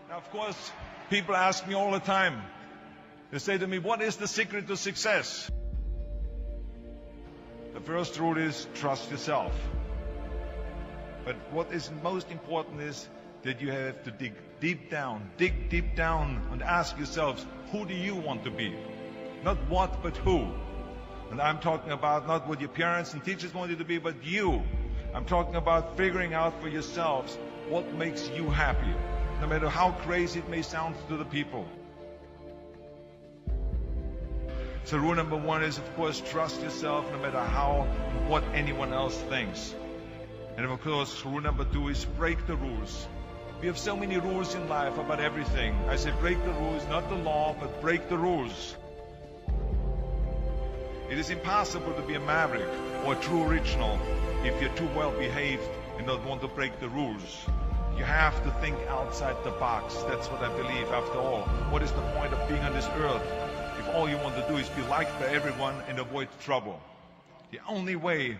Now, of course, people ask me all the time. They say to me, what is the secret to success? The first rule is trust yourself. But what is most important is that you have to dig deep down and ask yourselves, who do you want to be? Not what, but who. And I'm talking about not what your parents and teachers want you to be, but you. I'm talking about figuring out for yourselves what makes you happy, no matter how crazy it may sound to the people. So rule number one is, of course, trust yourself no matter what anyone else thinks. And of course, rule number two is break the rules. We have so many rules in life about everything. I say break the rules, not the law, but break the rules. It is impossible to be a maverick or a true original if you're too well behaved and don't want to break the rules. You have to think outside the box. That's what I believe. After all, what is the point of being on this earth if all you want to do is be liked by everyone and avoid trouble? The only way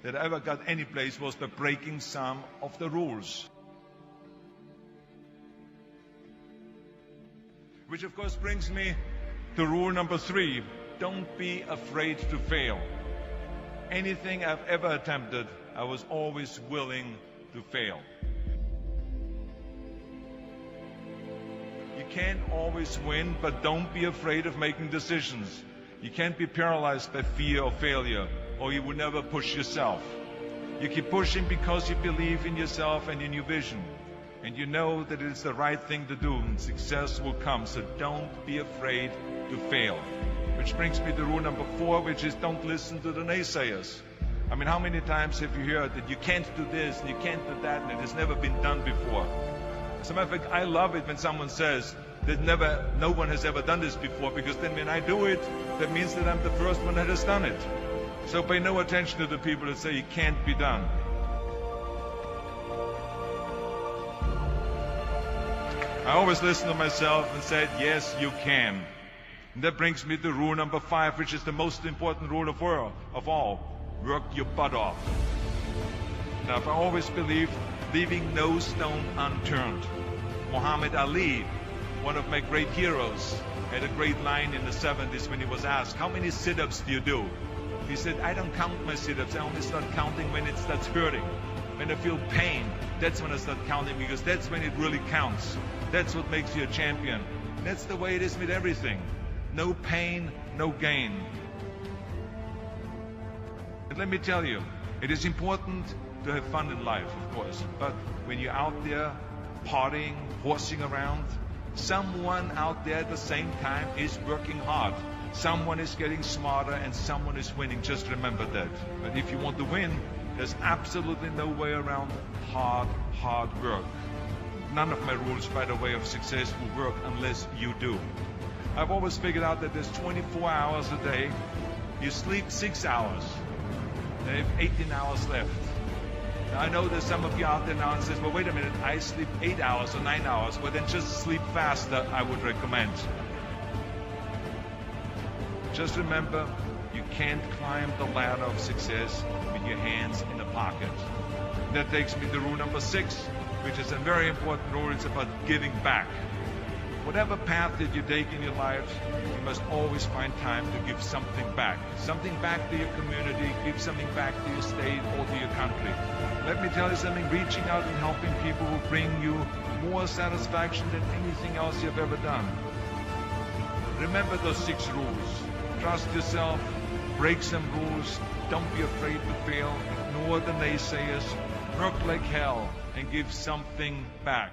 that I ever got any place was by breaking some of the rules. Which of course brings me to rule number three. Don't be afraid to fail. Anything I've ever attempted, I was always willing to fail. You can't always win, but don't be afraid of making decisions. You can't be paralyzed by fear of failure, or you will never push yourself. You keep pushing because you believe in yourself and in your vision. And you know that it is the right thing to do, and success will come. So don't be afraid to fail. Which brings me to rule number four, which is don't listen to the naysayers. I mean, how many times have you heard that you can't do this and you can't do that and it has never been done before? As a matter of fact, I love it when someone says that no one has ever done this before, because then when I do it, that means that I'm the first one that has done it. So pay no attention to the people that say it can't be done. I always listen to myself and said, yes, you can. And that brings me to rule number five, which is the most important rule of all. Work your butt off. Now, I've always believed leaving no stone unturned. Muhammad Ali, one of my great heroes, had a great line in the 70s when he was asked, how many sit-ups do you do? He said, I don't count my sit-ups. I only start counting when it starts hurting. When I feel pain, that's when I start counting, because that's when it really counts. That's what makes you a champion. And that's the way it is with everything. No pain, no gain. And let me tell you, it is important to have fun in life, of course. But when you're out there partying, horsing around, someone out there at the same time is working hard. Someone is getting smarter and someone is winning. Just remember that. But if you want to win, there's absolutely no way around hard work. None of my rules, by the way, of success will work unless you do. I've always figured out that there's 24 hours a day. You sleep 6 hours. And you have 18 hours left. Now, I know there's some of you out there now and says, well, wait a minute, I sleep 8 hours or 9 hours. Well, then just sleep faster, I would recommend. Just remember, you can't climb the ladder of success with your hands in the pocket. And that takes me to rule number 6, which is a very important rule. It's about giving back. Whatever path that you take in your life, you must always find time to give something back. Something back to your community, give something back to your state or to your country. Let me tell you something, reaching out and helping people will bring you more satisfaction than anything else you've ever done. Remember those 6 rules. Trust yourself, break some rules, don't be afraid to fail, ignore the naysayers, work like hell, and give something back.